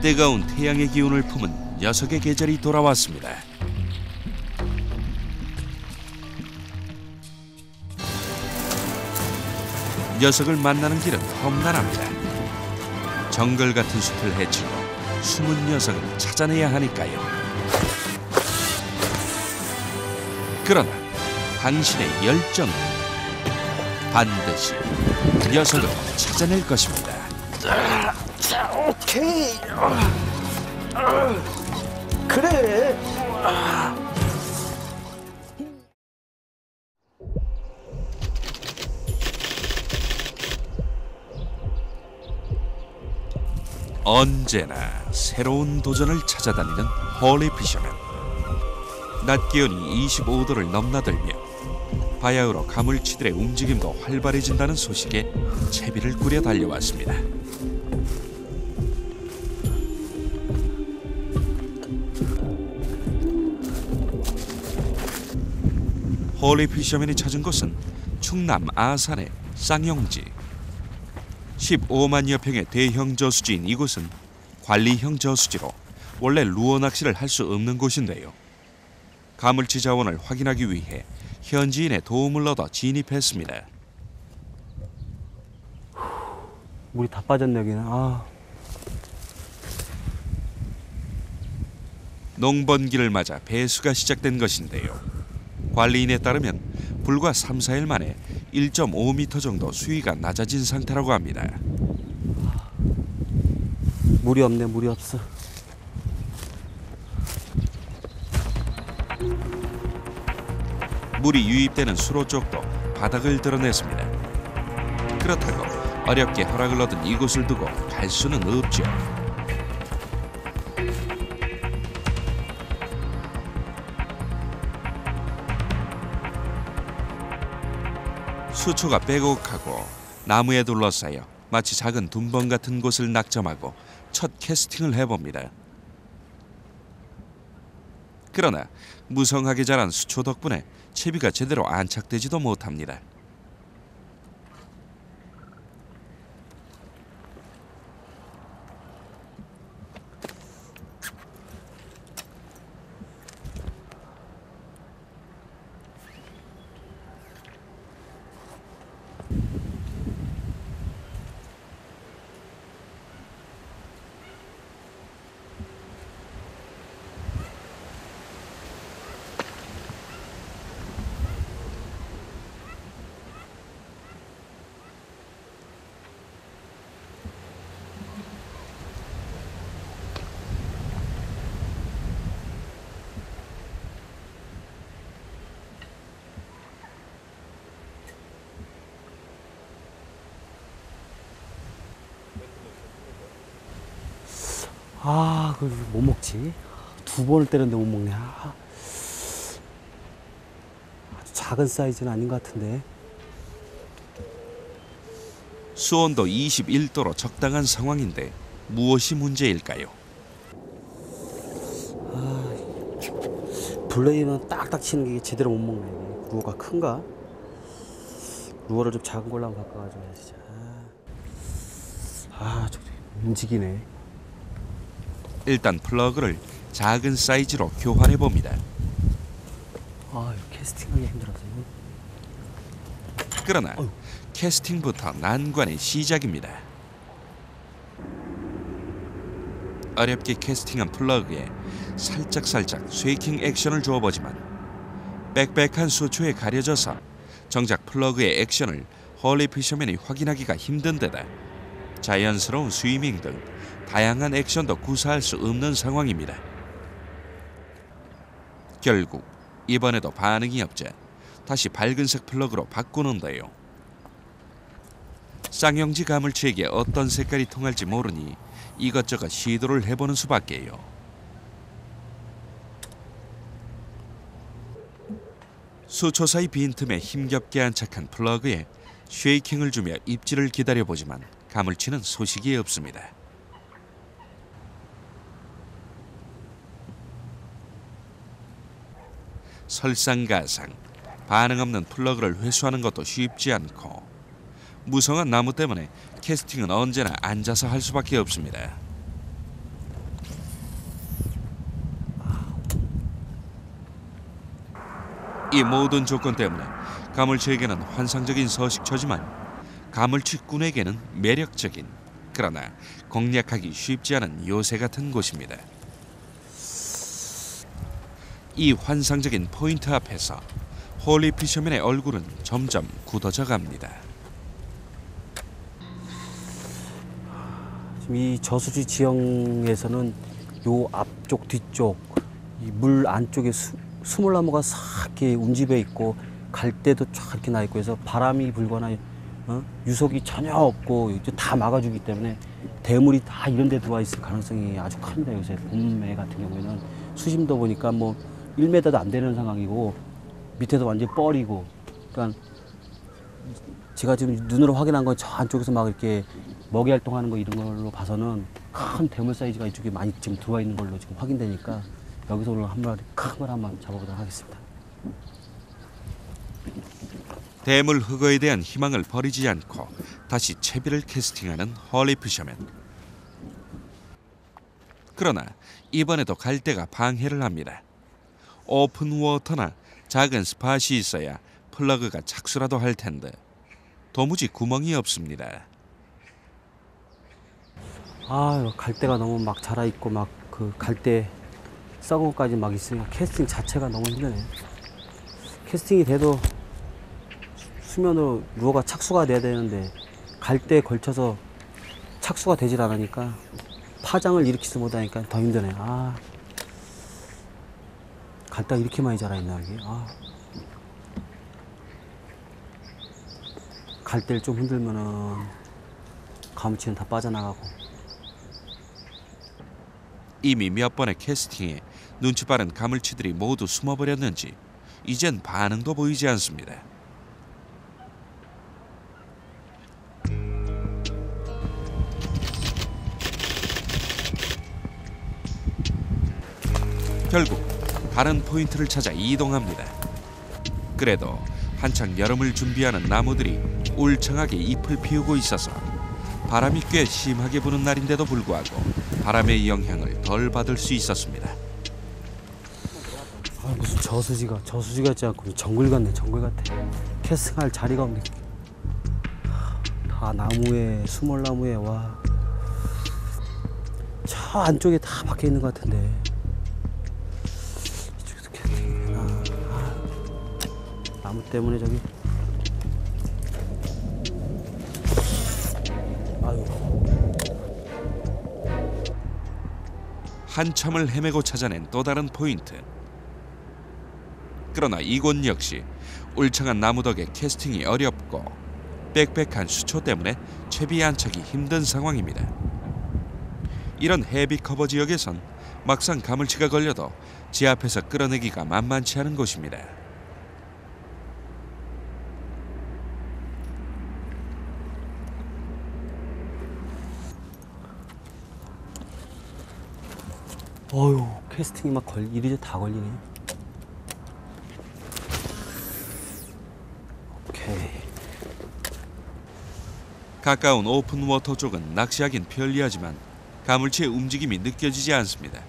뜨거운 태양의 기운을 품은 녀석의 계절이 돌아왔습니다. 녀석을 만나는 길은 험난합니다. 정글 같은 숲을 헤치고 숨은 녀석을 찾아내야 하니까요. 그러나 당신의 열정은 반드시 녀석을 찾아낼 것입니다. 자, 오케이. 그래. 언제나 새로운 도전을 찾아다니는 홀리 피셔맨. 낮 기온이 25도를 넘나들며 바야흐로 가물치들의 움직임도 활발해진다는 소식에 채비를 꾸려 달려왔습니다. 홀리 피셔맨이 찾은 곳은 충남 아산의 쌍용지. 15만여 평의 대형 저수지인 이곳은 관리형 저수지로 원래 루어 낚시를 할 수 없는 곳인데요. 가물치 자원을 확인하기 위해 현지인의 도움을 얻어 진입했습니다. 물이 다 빠졌네 여기는. 농번기를 맞아 배수가 시작된 것인데요. 관리인에 따르면 불과 3, 4일 만에 1.5m 정도 수위가 낮아진 상태라고 합니다. 물이 없네, 물이 없어. 물이 유입되는 수로 쪽도 바닥을 드러냈습니다. 그렇다고 어렵게 허락을 얻은 이곳을 두고 갈 수는 없죠. 수초가 빼곡하고 나무에 둘러싸여 마치 작은 둔벙 같은 곳을 낙점하고 첫 캐스팅을 해봅니다. 그러나 무성하게 자란 수초 덕분에 채비가 제대로 안착되지도 못합니다. 그걸 못 먹지. 2번을 때렸는데 못 먹네. 아주 작은 사이즈는 아닌 것 같은데. 수온도 21도로 적당한 상황인데 무엇이 문제일까요? 블레이는 딱딱 치는 게 제대로 못 먹네. 이게. 루어가 큰가? 루어를 좀 작은 걸로 한번 바꿔가지고 해야지. 저 움직이네. 일단 플러그를 작은 사이즈로 교환해 봅니다. 캐스팅하기 힘들어서. 그러나 캐스팅부터 난관의 시작입니다. 어렵게 캐스팅한 플러그에 살짝살짝 쉐이킹 액션을 주어보지만 빽빽한 수초에 가려져서 정작 플러그의 액션을 홀리 피셔맨이 확인하기가 힘든 데다 자연스러운 스위밍 등 다양한 액션도 구사할 수 없는 상황입니다. 결국 이번에도 반응이 없자 다시 밝은색 플러그로 바꾸는데요. 쌍용지 가물치에게 어떤 색깔이 통할지 모르니 이것저것 시도를 해보는 수밖에요. 수초 사이 빈틈에 힘겹게 안착한 플러그에 쉐이킹을 주며 입질을 기다려보지만 가물치는 소식이 없습니다. 설상가상 반응 없는 플러그를 회수하는 것도 쉽지 않고 무성한 나무 때문에 캐스팅은 언제나 앉아서 할 수밖에 없습니다. 이 모든 조건 때문에 가물치에게는 환상적인 서식처지만 가물치꾼에게는 매력적인, 그러나 공략하기 쉽지 않은 요새 같은 곳입니다. 이 환상적인 포인트 앞에서 홀리 피셔맨의 얼굴은 점점 굳어져 갑니다. 지금 이 저수지 지형에서는 요 앞쪽 뒤쪽 이 물 안쪽에 수물나무가 싹 이렇게 운집해 있고 갈대도 쫙 이렇게 나 있고 해서 바람이 불거나 유속이 전혀 없고 이제 다 막아주기 때문에 대물이 다 이런 데 들어와 있을 가능성이 아주 큽니다. 요새 봄에 같은 경우에는 수심도 보니까 뭐 1m도 안 되는 상황이고 밑에도 완전히 뻘이고, 그러니까 제가 지금 눈으로 확인한 건 저 안쪽에서 막 이렇게 먹이 활동하는 거 이런 걸로 봐서는 큰 대물 사이즈가 이쪽에 많이 지금 들어와 있는 걸로 지금 확인되니까 여기서 오늘 한 마리 큰 걸 한번 잡아보도록 하겠습니다. 대물 흑어에 대한 희망을 버리지 않고 다시 채비를 캐스팅하는 홀리 피셔맨. 그러나 이번에도 갈대가 방해를 합니다. 오픈 워터나 작은 스팟이 있어야 플러그가 착수라도 할 텐데 도무지 구멍이 없습니다. 아, 갈대가 너무 막 자라 있고 막 그 갈대 썩은 것까지 막 있으니까 캐스팅 자체가 너무 힘드네. 캐스팅이 돼도 수면으로 루어가 착수가 돼야 되는데 갈대에 걸쳐서 착수가 되질 않으니까 파장을 일으키지 못하니까 더 힘드네. 아, 갈대가 이렇게 많이 자라 있나 여기. 아, 갈대를 좀 흔들면은 가무치는 다 빠져나가고. 이미 몇 번의 캐스팅에 눈치 빠른 가물치들이 모두 숨어버렸는지 이젠 반응도 보이지 않습니다. 결국 다른 포인트를 찾아 이동합니다. 그래도 한창 여름을 준비하는 나무들이 울창하게 잎을 피우고 있어서 바람이 꽤 심하게 부는 날인데도 불구하고 바람의 영향을 덜 받을 수 있었습니다. 아, 무슨 저수지 같지 않고 정글 같네. 정글 같아. 캐스팅할 자리가 없네. 다 나무에 수몰나무에 와. 저 안쪽에 다 박혀 있는 것 같은데. 이쪽에서 캐스팅이 되나. 아, 나무 때문에 저기. 아유. 한참을 헤매고 찾아낸 또 다른 포인트. 그러나 이곳 역시 울창한 나무 덕에 캐스팅이 어렵고 빽빽한 수초 때문에 채비 안착이 힘든 상황입니다. 이런 헤비 커버 지역에선 막상 가물치가 걸려도 제 앞에서 끌어내기가 만만치 않은 곳입니다. 어휴, 캐스팅이 막 이리저리 다 걸리네. 오케이. 가까운 오픈 워터 쪽은 낚시하긴 편리하지만 가물치의 움직임이 느껴지지 않습니다.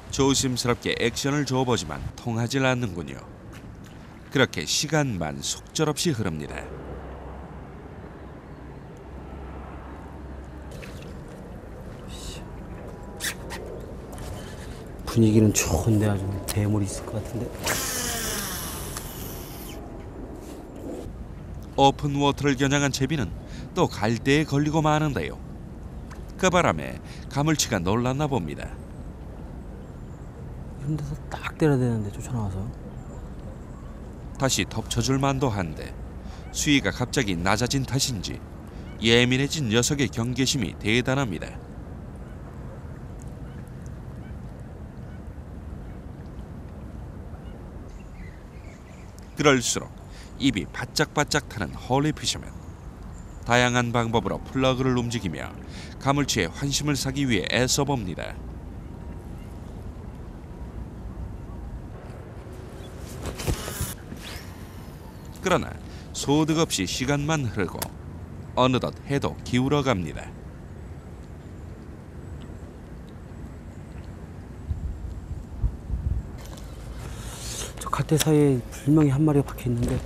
조심스럽게 액션을 줘보지만 통하질 않는군요. 그렇게 시간만 속절없이 흐릅니다. 분위기는 좋은데 아주 대물이 있을 것 같은데. 오픈 워터를 겨냥한 제비는 또 갈대에 걸리고 마는데요. 그 바람에 가물치가 놀랐나 봅니다. 이런 데서 딱 때려야 되는데 쫓아나와서. 다시 덮쳐줄 만도 한데 수위가 갑자기 낮아진 탓인지 예민해진 녀석의 경계심이 대단합니다. 그럴수록 입이 바짝바짝 타는 홀리 피셔맨. 다양한 방법으로 플러그를 움직이며 가물치의 환심을 사기 위해 애써봅니다. 그러나 소득 없이 시간만 흐르고 어느덧 해도 기울어 갑니다. 갈대 사이에 분명히 한 마리가 박혀 있는데.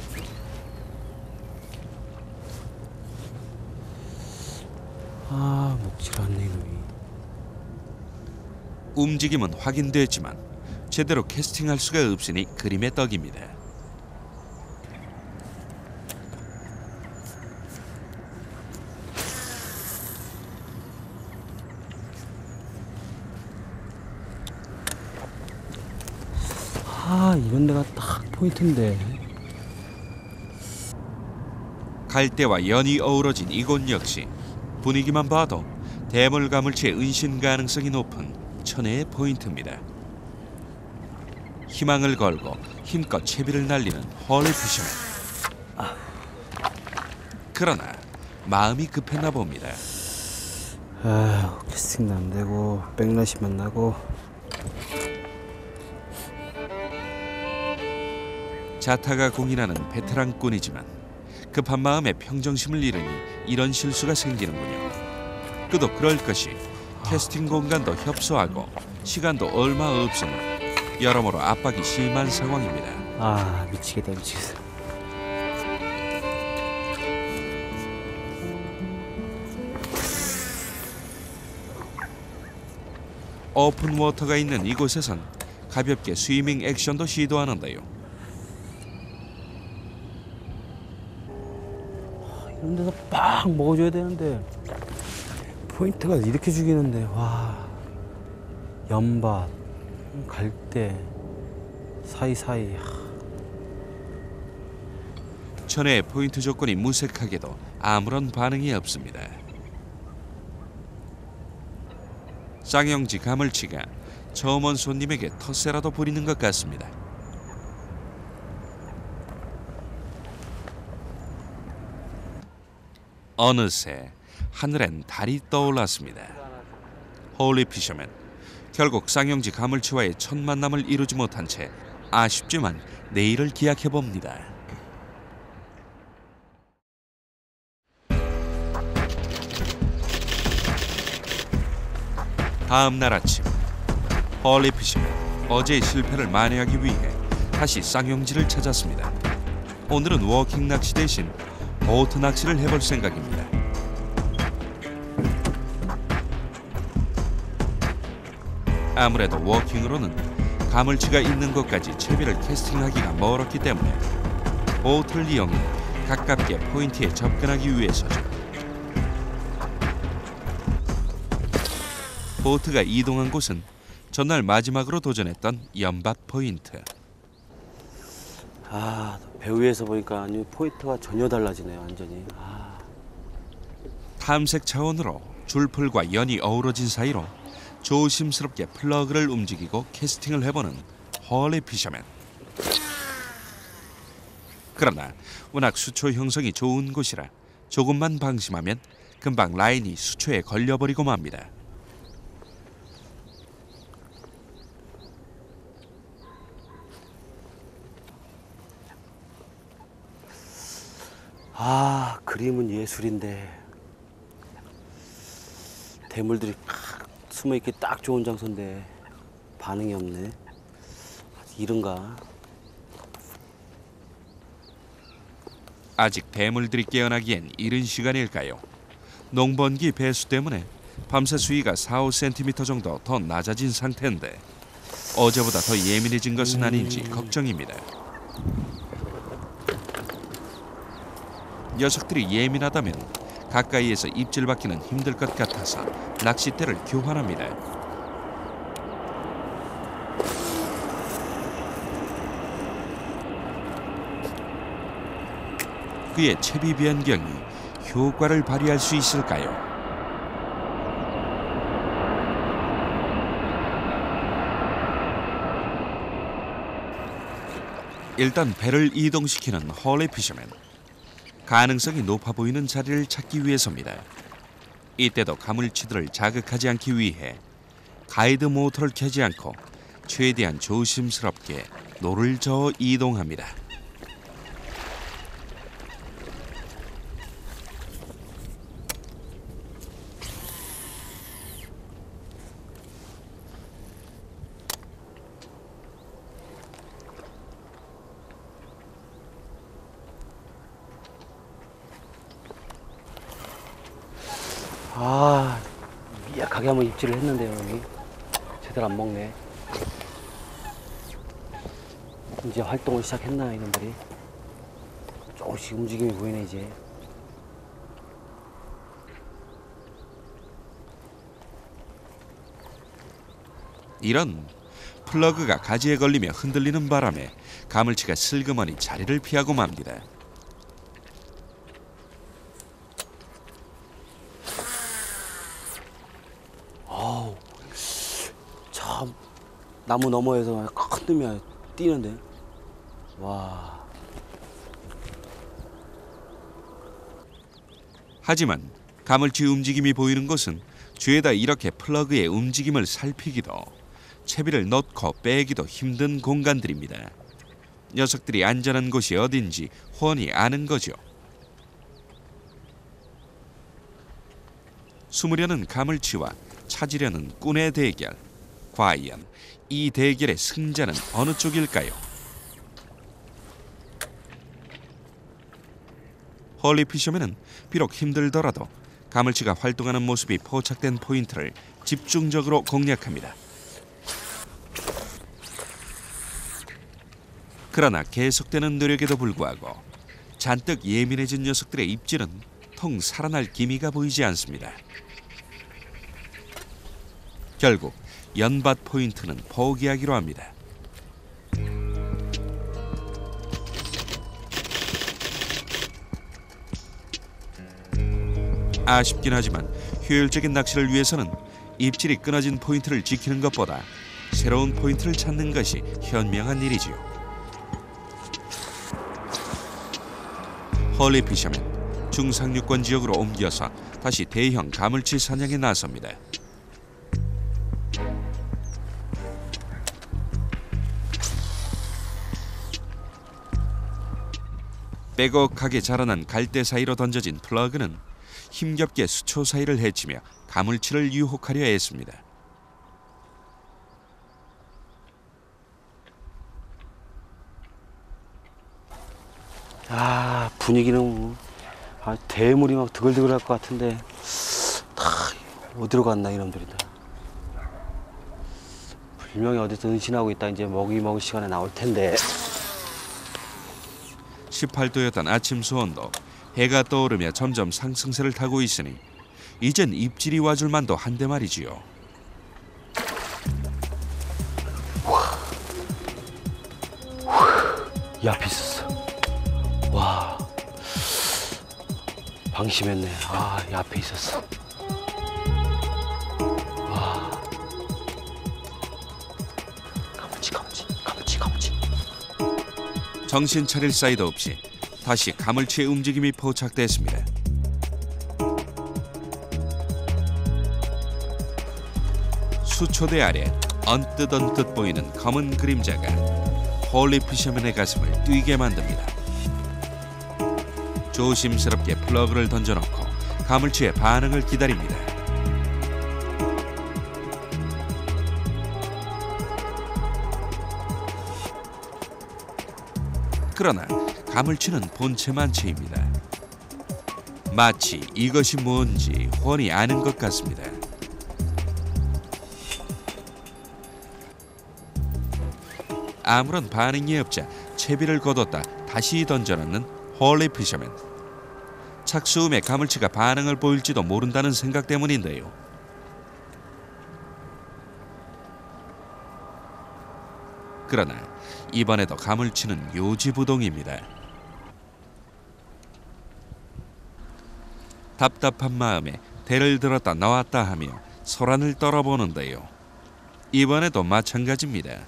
아, 먹질 않네 이놈이. 움직임은 확인됐지만 제대로 캐스팅할 수가 없으니 그림의 떡입니다. 아, 이런 데가 딱 포인트인데. 갈대와 연이 어우러진 이곳 역시 분위기만 봐도 대물가물치의 은신 가능성이 높은 천혜의 포인트입니다. 희망을 걸고 힘껏 채비를 날리는 홀리 피셔맨. 그러나 마음이 급했나 봅니다. 아, 캐스팅도 안 되고 백라시만 나고. 자타가 공인하는 베테랑꾼이지만 급한 마음에 평정심을 잃으니 이런 실수가 생기는군요. 그도 그럴 것이 캐스팅 공간도 협소하고 시간도 얼마 없으니 여러모로 압박이 심한 상황입니다. 아, 미치겠다 미치겠어. 오픈 워터가 있는 이곳에선 가볍게 스위밍 액션도 시도하는데요. 이런 데서 빡 먹어줘야 되는데 포인트가 이렇게 죽이는데. 와, 연밭, 갈대 사이사이. 천혜의 포인트 조건이 무색하게도 아무런 반응이 없습니다. 쌍용지 가물치가 처음 온 손님에게 텃세라도 부리는 것 같습니다. 어느새 하늘엔 달이 떠올랐습니다. 홀리 피셔맨, 결국 쌍용지 가물치와의 첫 만남을 이루지 못한 채 아쉽지만 내일을 기약해 봅니다. 다음 날 아침, 홀리 피셔맨 어제의 실패를 만회하기 위해 다시 쌍용지를 찾았습니다. 오늘은 워킹 낚시 대신 보트 낚시를 해볼 생각입니다. 아무래도 워킹으로는 가물치가 있는 곳까지 채비를 캐스팅하기가 멀었기 때문에 보트를 이용해 가깝게 포인트에 접근하기 위해서죠. 보트가 이동한 곳은 전날 마지막으로 도전했던 연밭 포인트. 아, 배 위에서 보니까 포인트가 전혀 달라지네요 완전히. 탐색 차원으로 줄풀과 연이 어우러진 사이로 조심스럽게 플러그를 움직이고 캐스팅을 해보는 홀리 피셔맨. 그러나 워낙 수초 형성이 좋은 곳이라 조금만 방심하면 금방 라인이 수초에 걸려버리고 맙니다. 아, 그림은 예술인데 대물들이 숨어있기 딱 좋은 장소인데 반응이 없네. 아직 이른가? 아직 대물들이 깨어나기엔 이른 시간일까요? 농번기 배수 때문에 밤새 수위가 4-5cm 정도 더 낮아진 상태인데 어제보다 더 예민해진 것은 아닌지 걱정입니다. 녀석들이 예민하다면 가까이에서 입질 받기는 힘들 것 같아서 낚싯대를 교환합니다. 그의 채비 변경이 효과를 발휘할 수 있을까요? 일단 배를 이동시키는 홀리 피셔맨. 가능성이 높아 보이는 자리를 찾기 위해서입니다. 이때도 가물치들을 자극하지 않기 위해 가이드 모터를 켜지 않고 최대한 조심스럽게 노를 저어 이동합니다. 아, 미약하게 한번 입질을 했는데요, 여기. 제대로 안 먹네. 이제 활동을 시작했나요, 이놈들이? 조금씩 움직임이 보이네, 이제. 이런 플러그가 가지에 걸리며 흔들리는 바람에 가물치가 슬그머니 자리를 피하고 맙니다. 아우, 참, 나무 너머에서 큰 놈이 뛰는데. 와. 하지만 가물치 움직임이 보이는 곳은 죄다 이렇게 플러그의 움직임을 살피기도 채비를 넣고 빼기도 힘든 공간들입니다. 녀석들이 안전한 곳이 어딘지 훤히 아는 거죠. 숨으려는 가물치와 찾으려는 꾼의 대결. 과연 이 대결의 승자는 어느 쪽일까요? 홀리 피셔맨은 비록 힘들더라도 가물치가 활동하는 모습이 포착된 포인트를 집중적으로 공략합니다. 그러나 계속되는 노력에도 불구하고 잔뜩 예민해진 녀석들의 입질은 통 살아날 기미가 보이지 않습니다. 결국 연밭 포인트는 포기하기로 합니다. 아쉽긴 하지만 효율적인 낚시를 위해서는 입질이 끊어진 포인트를 지키는 것보다 새로운 포인트를 찾는 것이 현명한 일이지요. 홀리 피셔맨 중상류권 지역으로 옮겨서 다시 대형 가물치 사냥에 나섭니다. 빼곡하게 자라난 갈대 사이로 던져진 플러그는 힘겹게 수초 사이를 헤치며 가물치를 유혹하려 했습니다. 아, 분위기는 대물이 막 드글드글할 것 같은데 다 어디로 갔나 이놈들이 다. 분명히 어디서 은신하고 있다. 이제 먹이 먹을 시간에 나올 텐데. 18도였던 아침 수온도 해가 떠오르며 점점 상승세를 타고 있으니 이젠 입질이 와줄 만도 한데 말이지요. 이 앞에 있었어. 와, 방심했네. 아, 이 앞에 있었어. 와, 가물치. 정신 차릴 사이도 없이 다시 가물치의 움직임이 포착됐습니다. 수초대 아래 언뜻 보이는 검은 그림자가 홀리 피셔맨의 가슴을 뛰게 만듭니다. 조심스럽게 플러그를 던져놓고 가물치의 반응을 기다립니다. 그러나 가물치는 본체만체입니다. 마치 이것이 뭔지 훤히 아는 것 같습니다. 아무런 반응이 없자 채비를 걷었다 다시 던져넣는 홀리 피셔맨. 착수음에 가물치가 반응을 보일지도 모른다는 생각 때문인데요. 그러나 이번에도 가물치는 요지부동입니다. 답답한 마음에 대를 들었다 나왔다 하며 소란을 떨어보는데요. 이번에도 마찬가지입니다.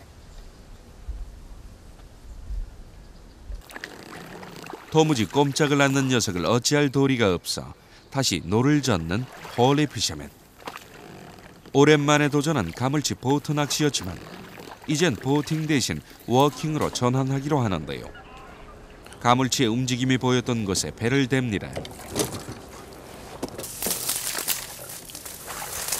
도무지 꼼짝을 않는 녀석을 어찌할 도리가 없어 다시 노를 젓는 홀리 피셔맨. 오랜만에 도전한 가물치 보트 낚시였지만 이젠 보팅 대신 워킹으로 전환하기로 하는데요. 가물치의 움직임이 보였던 곳에 배를 댑니다.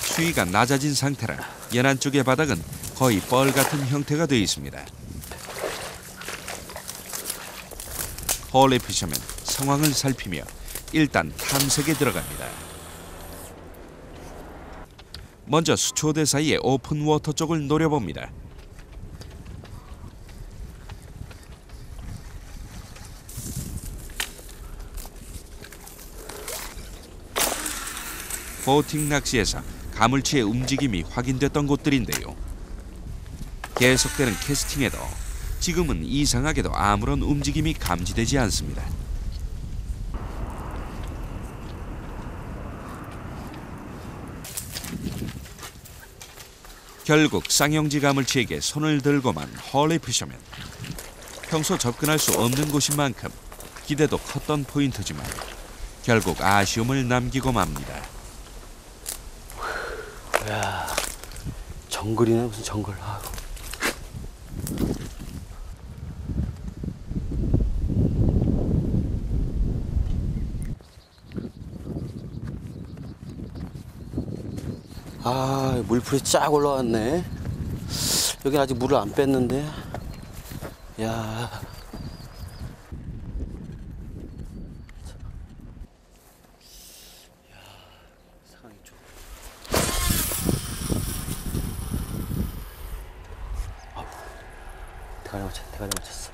수위가 낮아진 상태라 연안 쪽의 바닥은 거의 뻘 같은 형태가 되어 있습니다. 홀리 피셔맨 상황을 살피며 일단 탐색에 들어갑니다. 먼저 수초대 사이의 오픈 워터 쪽을 노려봅니다. 보팅 낚시에서 가물치의 움직임이 확인됐던 곳들인데요. 계속되는 캐스팅에도 지금은 이상하게도 아무런 움직임이 감지되지 않습니다. 결국 쌍용지 가물치에게 손을 들고만 홀리 피셔맨. 평소 접근할 수 없는 곳인 만큼 기대도 컸던 포인트지만 결국 아쉬움을 남기고 맙니다. 야, 정글이네 무슨 정글. 아유. 아, 물풀이 쫙 올라왔네. 여긴 아직 물을 안 뺐는데. 야. 상황이 좀. 대가리 맞췄어.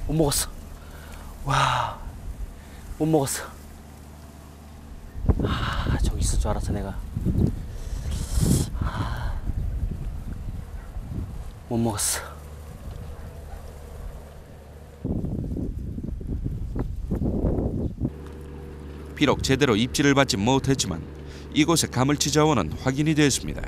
못 먹었어. 와, 못 먹었어. 아, 저기 있을 줄 알았어 내가. 못 먹었어. 비록 제대로 입질을 받지 못했지만 이곳의 가물치 자원은 확인이 됐습니다.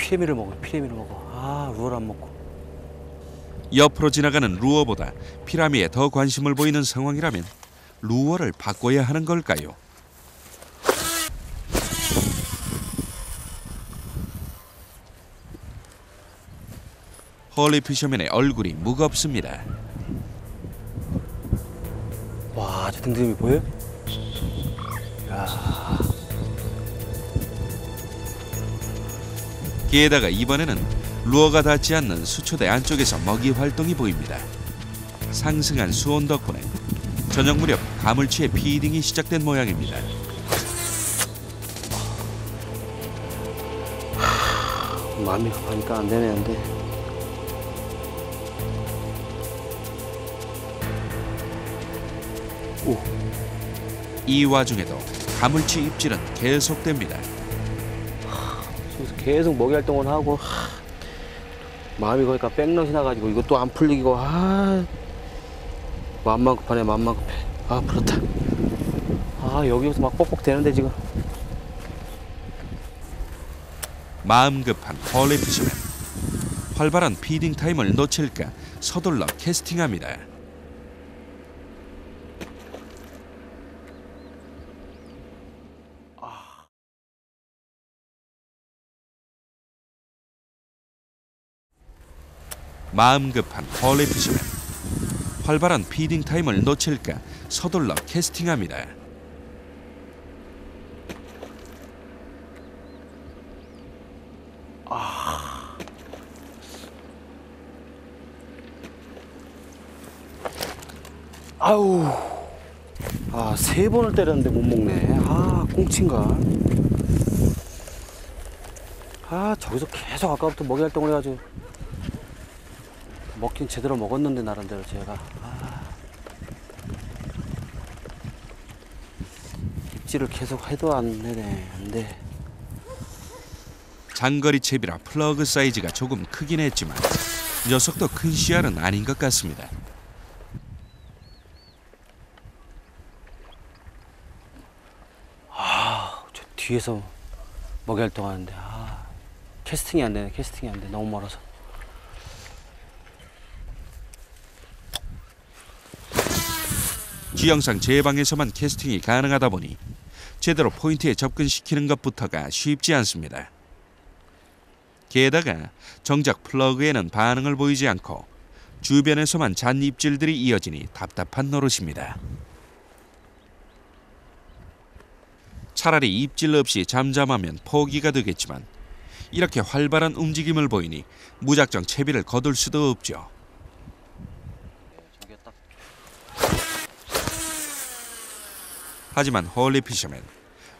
피레미를 먹어. 아, 루어를 안 먹고. 옆으로 지나가는 루어보다 피라미에 더 관심을 보이는 상황이라면 루어를 바꿔야 하는 걸까요? 홀리 피셔맨의 얼굴이 무겁습니다. 와, 저 등등이 보여? 야, 게다가 이번에는 루어가 닿지 않는 수초대 안쪽에서 먹이 활동이 보입니다. 상승한 수온 덕분에 저녁 무렵 가물치의 피딩이 시작된 모양입니다. 마음이 급하니까 안 되네, 안 돼. 오, 이 와중에도 가물치 입질은 계속됩니다. 그래서 계속 먹이 활동을 하고 마음이 거니까 백럿이 나가지고 이것도 안 풀리고 마음만 급하네. 마음만 급해. 아, 그렇다. 아, 여기서 막 뻑뻑 되는데 지금. 마음 급한 홀리 피셔맨. 활발한 피딩 타임을 놓칠까 서둘러 캐스팅합니다. 마음 급한 홀리 피셔맨. 활발한 피딩 타임을 놓칠까 서둘러 캐스팅합니다. 아우. 아, 3번을 때렸는데 못 먹네. 아, 꽁치인가. 아, 저기서 계속 아까부터 먹이 활동을 해가지고 먹긴 제대로 먹었는데 나름대로 제가. 입질을 계속 해도 안 되네. 안 돼. 장거리 채비라 플러그 사이즈가 조금 크긴 했지만 녀석도 큰 씨알은 아닌 것 같습니다. 저 뒤에서 먹이 활동하는데 캐스팅이 안 되네. 캐스팅이 안 돼. 너무 멀어서. 지형상 제 방에서만 캐스팅이 가능하다 보니 제대로 포인트에 접근시키는 것부터가 쉽지 않습니다. 게다가 정작 플러그에는 반응을 보이지 않고 주변에서만 잔 입질들이 이어지니 답답한 노릇입니다. 차라리 입질 없이 잠잠하면 포기가 되겠지만 이렇게 활발한 움직임을 보이니 무작정 채비를 거둘 수도 없죠. 하지만 홀리 피셔맨,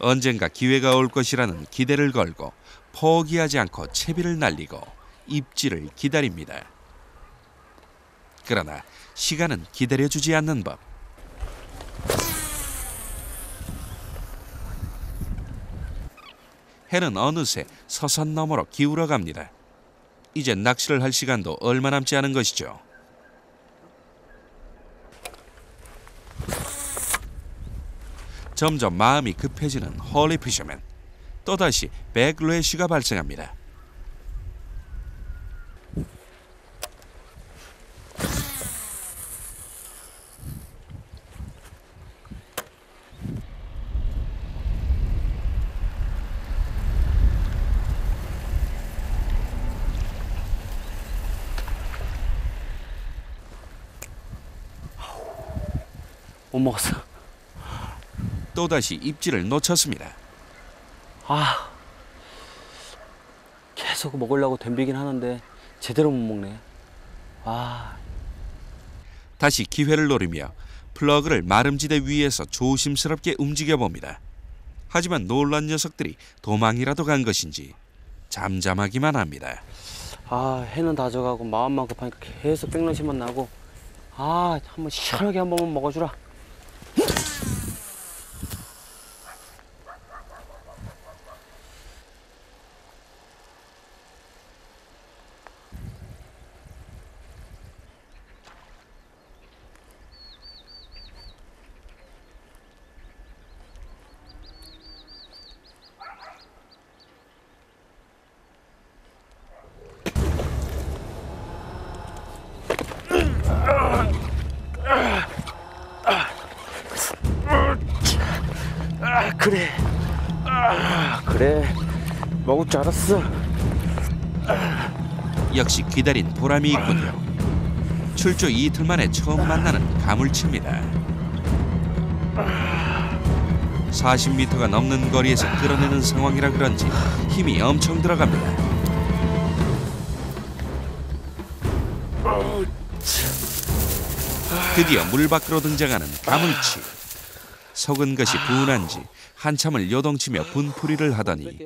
언젠가 기회가 올 것이라는 기대를 걸고 포기하지 않고 채비를 날리고 입질을 기다립니다. 그러나 시간은 기다려주지 않는 법. 해는 어느새 서산 너머로 기울어 갑니다. 이제 낚시를 할 시간도 얼마 남지 않은 것이죠. 점점 마음이 급해지는 홀리 피셔맨. 또다시 백래쉬가 발생합니다. 못 먹었어. 또다시 입질을 놓쳤습니다. 계속 먹으려고 덤비긴 하는데 제대로 못 먹네. 다시 기회를 노리며 플러그를 마름지대 위에서 조심스럽게 움직여봅니다. 하지만 놀란 녀석들이 도망이라도 간 것인지 잠잠하기만 합니다. 해는 다 져가고 마음만 급하니까 계속 백러시만 나고. 한번 시원하게 한 번만 먹어주라. 그래. 그래. 먹을 줄 알았어. 역시 기다린 보람이 있군요. 출조 이틀 만에 처음 만나는 가물치입니다. 40m가 넘는 거리에서 끌어내는 상황이라 그런지 힘이 엄청 들어갑니다. 드디어 물 밖으로 등장하는 가물치. 속은 것이 분한지 한참을 요동치며 분풀이를 하더니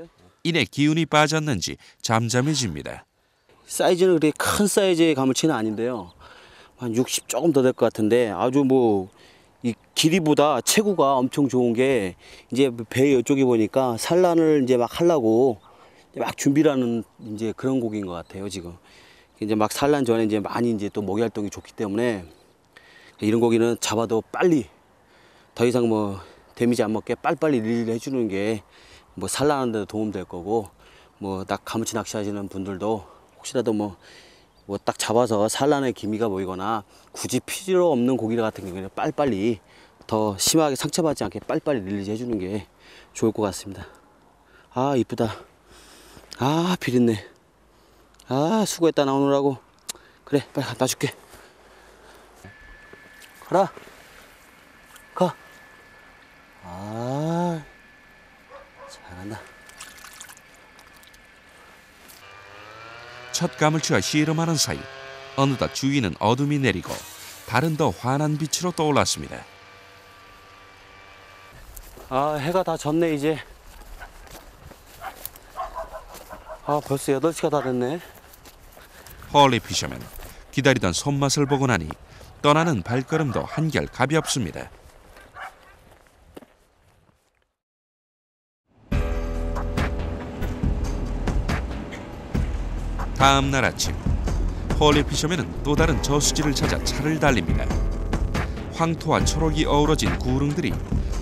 이내 기운이 빠졌는지 잠잠해집니다. 사이즈는 그렇게 큰 사이즈의 가물치는 아닌데요. 한 60 조금 더 될 것 같은데 아주 이 길이보다 체구가 엄청 좋은 게 이제 배 이쪽에 보니까 산란을 이제 막 하려고 막 준비를 하는 이제 그런 고기인 것 같아요, 지금. 이제 막 산란 전에 이제 많이 이제 또 먹이 활동이 좋기 때문에 이런 고기는 잡아도 빨리 더 이상 데미지 안 먹게 빨리빨리 릴을 해주는 게 산란하는 데도 도움 될 거고 가물치 낚시하시는 분들도 혹시라도 딱 잡아서 산란의 기미가 보이거나 굳이 필요 없는 고기 같은 경우에는 빨리빨리 더 심하게 상처받지 않게 빨리빨리 릴리즈 해주는 게 좋을 것 같습니다. 이쁘다. 비린내. 수고했다 나오느라고. 그래, 빨리 갖다 줄게. 가라. 가. 잘한다. 첫 가물치와 씨름하는 사이 어느덧 주위는 어둠이 내리고 달은 더 환한 빛으로 떠올랐습니다. 해가 다 졌네 이제. 벌써 8시가 다 됐네. 홀리 피셔맨, 기다리던 손맛을 보고 나니 떠나는 발걸음도 한결 가볍습니다. 다음 날 아침, 홀리 피셔맨은 또 다른 저수지를 찾아 차를 달립니다. 황토와 초록이 어우러진 구릉들이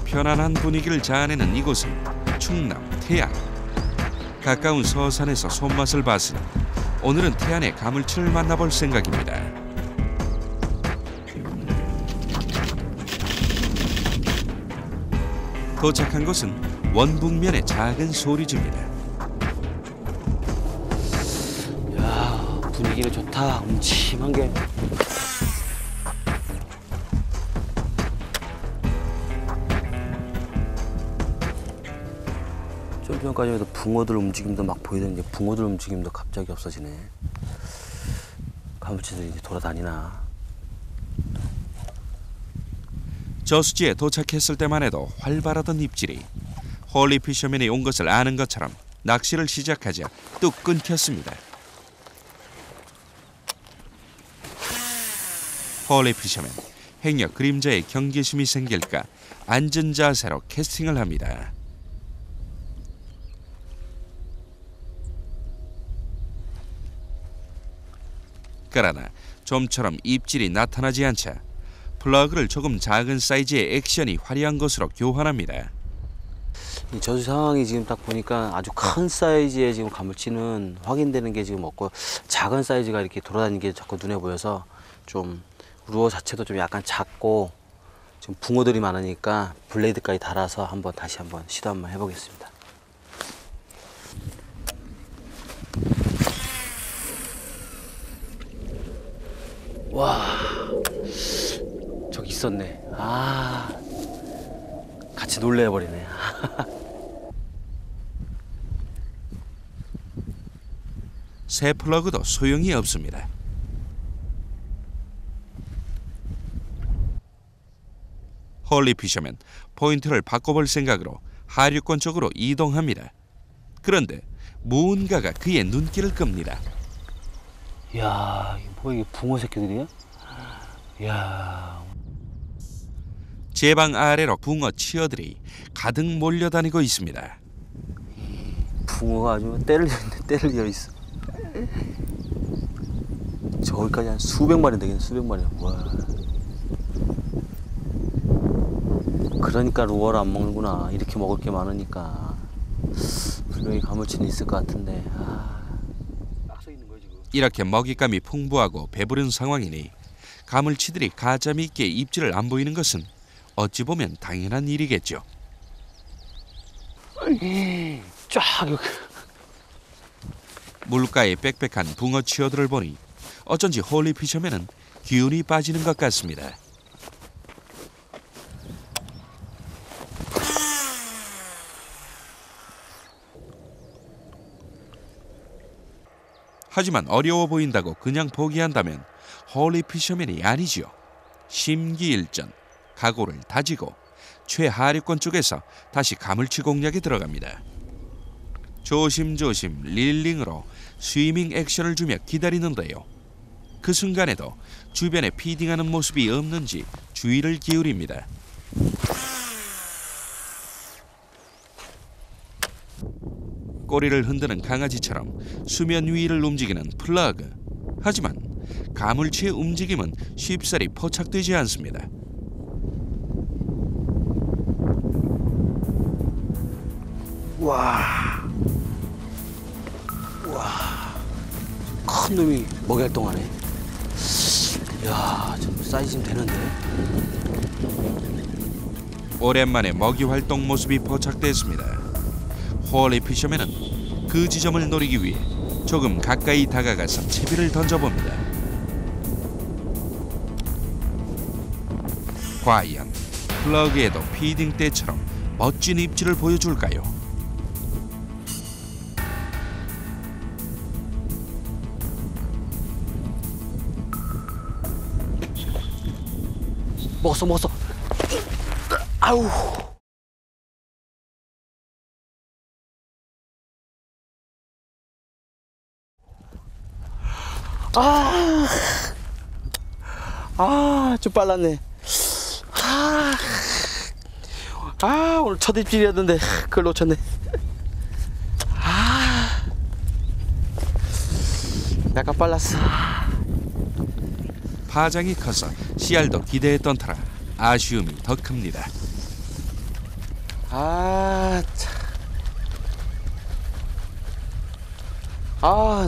편안한 분위기를 자아내는 이곳은 충남 태안. 가까운 서산에서 손맛을 봤으니 오늘은 태안의 가물치를 만나볼 생각입니다. 도착한 곳은 원북면의 작은 소리집입니다. 분위기는 좋다. 음침한 게. 좀 전까지만 해도 붕어들 움직임도 막 보이던데 붕어들 움직임도 갑자기 없어지네. 가물치들이 이제 돌아다니나. 저수지에 도착했을 때만 해도 활발하던 입질이 홀리 피셔맨이 온 것을 아는 것처럼 낚시를 시작하자 뚝 끊겼습니다. 홀리 피셔맨, 행여 그림자에 경계심이 생길까 앉은 자세로 캐스팅을 합니다. 그러나 좀처럼 입질이 나타나지 않자 플러그를 조금 작은 사이즈의 액션이 화려한 것으로 교환합니다. 이 저수 상황이 지금 딱 보니까 아주 큰 사이즈의 지금 가물치는 확인되는 게 지금 없고 작은 사이즈가 이렇게 돌아다니는 게 자꾸 눈에 보여서 좀 루어 자체도 좀 약간 작고 지금 붕어들이 많으니까 블레이드까지 달아서 다시 한번 시도 한번 해보겠습니다. 와, 저기 있었네. 아, 같이 놀래버리네. 새 플러그도 소용이 없습니다. 홀리 피셔맨, 포인트를 바꿔볼 생각으로 하류권 쪽으로 이동합니다. 그런데 무언가가 그의 눈길을 끕니다. 이야, 이게 붕어 새끼들이야? 이야. 제방 아래로 붕어 치어들이 가득 몰려다니고 있습니다. 붕어가 아주 때를 이어 있어. 저기까지 한 수백 마리 되겠네, 수백 마리. 와. 그러니까 루어를 안 먹는구나. 이렇게 먹을 게 많으니까. 분명히 가물치는 있을 것 같은데. 이렇게 먹잇감이 풍부하고 배부른 상황이니 가물치들이 가자미 있게 입질을 안 보이는 것은 어찌 보면 당연한 일이겠죠. 쫙 여기. 물가에 빽빽한 붕어 치어들을 보니 어쩐지 홀리 피셔맨은 기운이 빠지는 것 같습니다. 하지만 어려워 보인다고 그냥 포기한다면 홀리 피셔맨이 아니지요. 심기일전, 각오를 다지고 최하류권 쪽에서 다시 가물치 공략에 들어갑니다. 조심조심 릴링으로 스위밍 액션을 주며 기다리는데요. 그 순간에도 주변에 피딩하는 모습이 없는지 주의를 기울입니다. 꼬리를 흔드는 강아지처럼 수면 위를 움직이는 플러그. 하지만 가물치의 움직임은 쉽사리 포착되지 않습니다. 와. 와. 큰 놈이 먹이 활동하네. 이야, 좀 사이즈 좀 되는데. 오랜만에 먹이 활동 모습이 포착됐습니다. 홀리 피셔맨은 그 지점을 노리기 위해 조금 가까이 다가가서 채비를 던져봅니다. 과연 플러그에도 피딩 때처럼 멋진 입질을 보여줄까요? 먹었어. 아우. 좀 빨랐네. 오늘 첫 입질이었는데 그걸 놓쳤네. 약간 빨랐어. 파장이 커서 씨알도 기대했던 터라 아쉬움이 더 큽니다.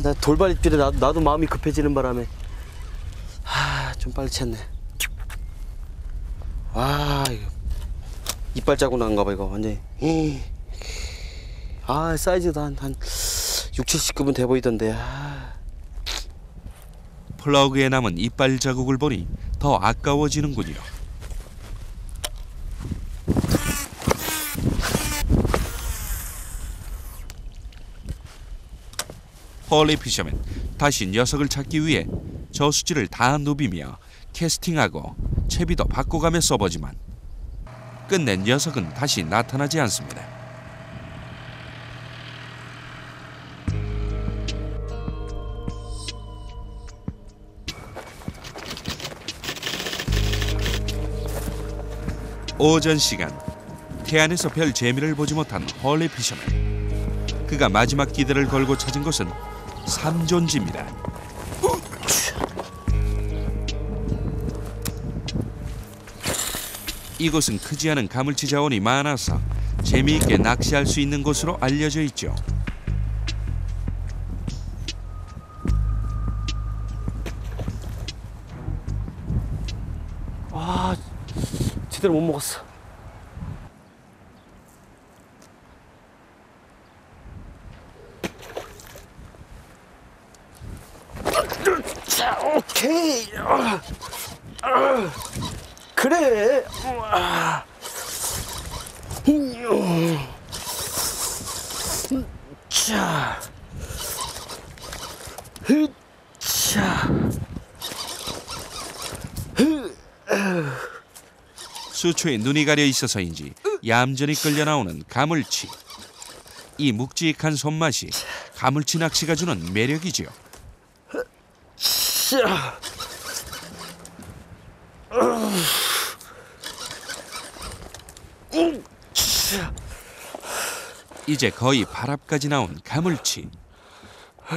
나 돌발 입질에 나도 마음이 급해지는 바람에 좀 빨리 챘네. 이거 이빨 자국 난가 봐 이거 완전히. 사이즈도 한 6, 70급은 돼 보이던데. 플러그에 남은 이빨 자국을 보니 더 아까워지는군요. 홀리 피셔맨 다시 녀석을 찾기 위해 저수지를 다 누비며 캐스팅하고 채비도 바꿔가며 써보지만 끝내 녀석은 다시 나타나지 않습니다. 오전 시간, 태안에서 별 재미를 보지 못한 홀리 피셔맨. 그가 마지막 기대를 걸고 찾은 곳은 삼존지입니다. 이곳은 크지 않은 가물치 자원이 많아서 재미있게 낚시할 수 있는 곳으로 알려져 있죠. 아, 제대로 못 먹었어. 자, 오케이. 그래. 자. 자. 수초에 눈이 가려 있어서인지 얌전히 끌려 나오는 가물치. 이 묵직한 손맛이 가물치 낚시가 주는 매력이지요. 자. 이제 거의 발 앞까지 나온 가물치.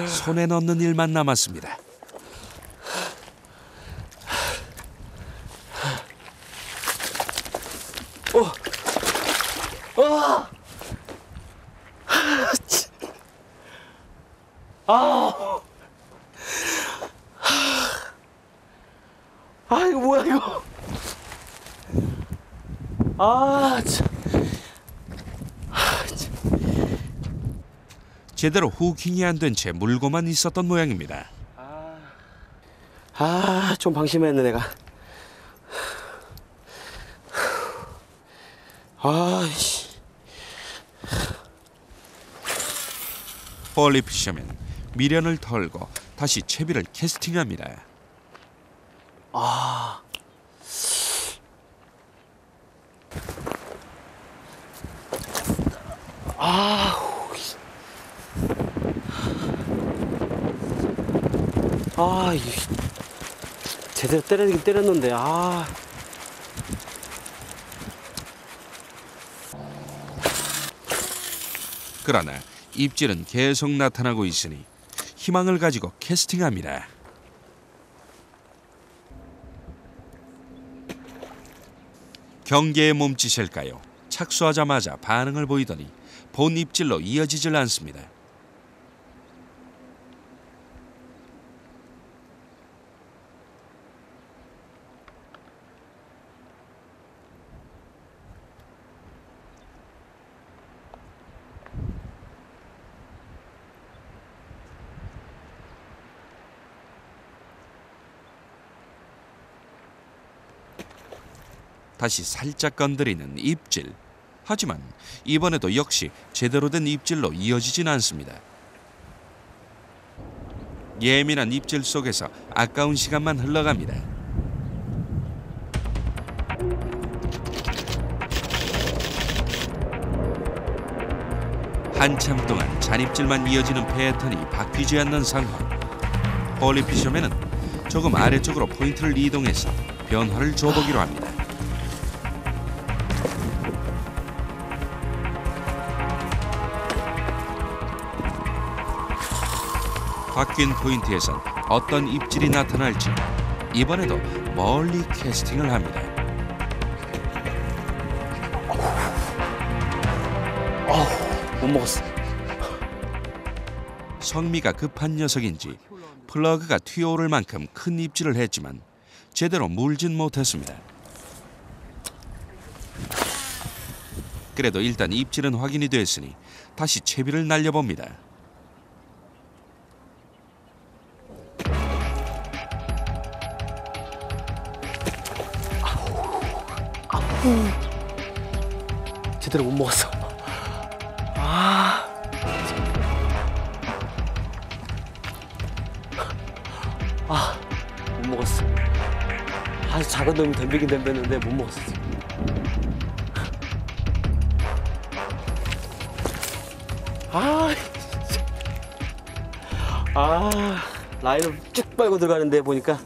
손에 넣는 일만 남았습니다. 아, 이거 뭐야 이거? 아, 참. 제대로 후킹이 안 된 채 물고만 있었던 모양입니다. 아, 좀 방심했네 내가. 아이씨. 홀리 피셔맨 미련을 털고 다시 채비를 캐스팅합니다. 아, 제대로 때리긴 때렸는데, 아. 그러나 입질은 계속 나타나고 있으니 희망을 가지고 캐스팅합니다. 경계의 몸짓일까요? 착수하자마자 반응을 보이더니 본 입질로 이어지질 않습니다. 다시 살짝 건드리는 입질. 하지만 이번에도 역시 제대로 된 입질로 이어지진 않습니다. 예민한 입질 속에서 아까운 시간만 흘러갑니다. 한참 동안 잔입질만 이어지는 패턴이 바뀌지 않는 상황. 홀리 피셔맨은 조금 아래쪽으로 포인트를 이동해서 변화를 줘보기로 합니다. 바뀐 포인트에선 어떤 입질이 나타날지 이번에도 멀리 캐스팅을 합니다. 못 먹었어. 성미가 급한 녀석인지 플러그가 튀어오를 만큼 큰 입질을 했지만 제대로 물진 못했습니다. 그래도 일단 입질은 확인이 됐으니 다시 채비를 날려봅니다. 제대로 못 먹었어. 못 먹었어. 아주 작은 놈이 덤비긴 덤볐는데 못 먹었어. 라인을 쭉 빨고 들어가는데 보니까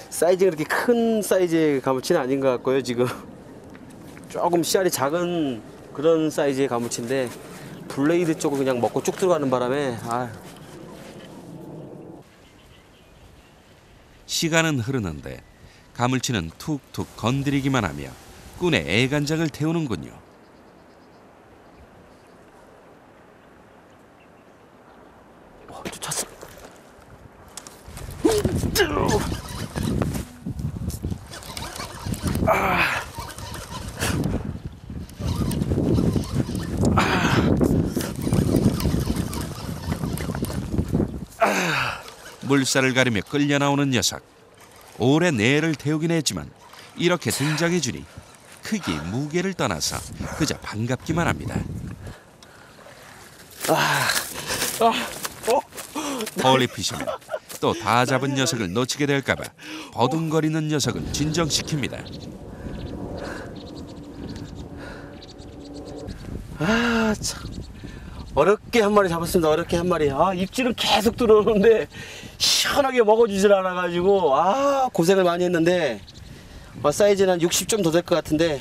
사이즈가 그렇게 큰 사이즈의 가물치는 아닌 것 같고요. 지금 조금 씨알이 작은 그런 사이즈의 가물치인데 블레이드 쪽을 그냥 먹고 쭉 들어가는 바람에 시간은 흐르는데 가물치는 툭툭 건드리기만 하며 꾼의 애간장을 태우는군요. 쫓았어. 물살을 가르며 끌려 나오는 녀석. 오래 내를 태우긴 했지만 이렇게 등장해주니 크기, 무게를 떠나서 그저 반갑기만 합니다. 홀리피시는 또 다 잡은 녀석을 놓치게 될까봐 버둥거리는 녀석을 진정시킵니다. 참. 어렵게 한 마리 잡았습니다. 어렵게 한 마리. 입질은 계속 들어오는데 시원하게 먹어주질 않아가지고 고생을 많이 했는데 사이즈는 한 60 좀 더 될 것 같은데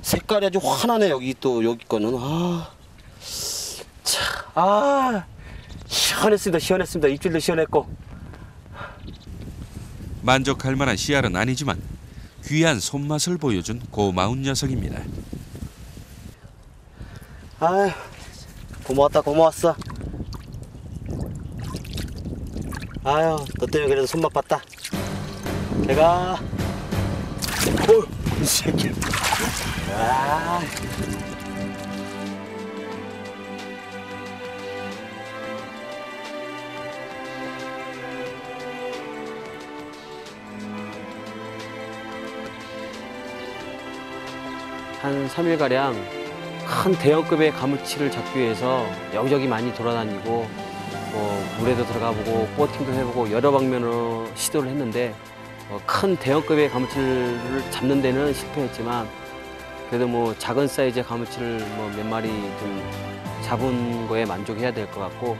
색깔이 아주 환하네. 여기 거는 시원했습니다. 시원했습니다. 입질도 시원했고. 만족할 만한 씨알은 아니지만 귀한 손맛을 보여준 고마운 녀석입니다. 고마웠다. 고마웠어. 너 때문에 그래도 손맛 봤다. 내가 이 새끼. 한 3일가량 큰 대형급의 가물치를 잡기 위해서 여기저기 많이 돌아다니고 물에도 들어가 보고 보팅도 해보고 여러 방면으로 시도를 했는데 큰 대형급의 가물치를 잡는 데는 실패했지만 그래도 작은 사이즈의 가물치를 몇 마리 좀 잡은 거에 만족해야 될 것 같고,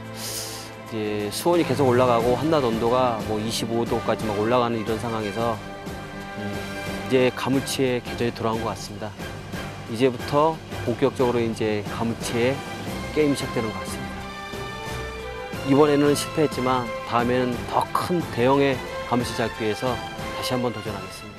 이제 수온이 계속 올라가고 한낮 온도가 25도까지 막 올라가는 이런 상황에서 이제 가물치의 계절이 돌아온 것 같습니다. 이제부터 본격적으로 이제 가물치의 게임이 시작되는 것 같습니다. 이번에는 실패했지만 다음에는 더 큰 대형의 가물치 잡기 위해서 다시 한번 도전하겠습니다.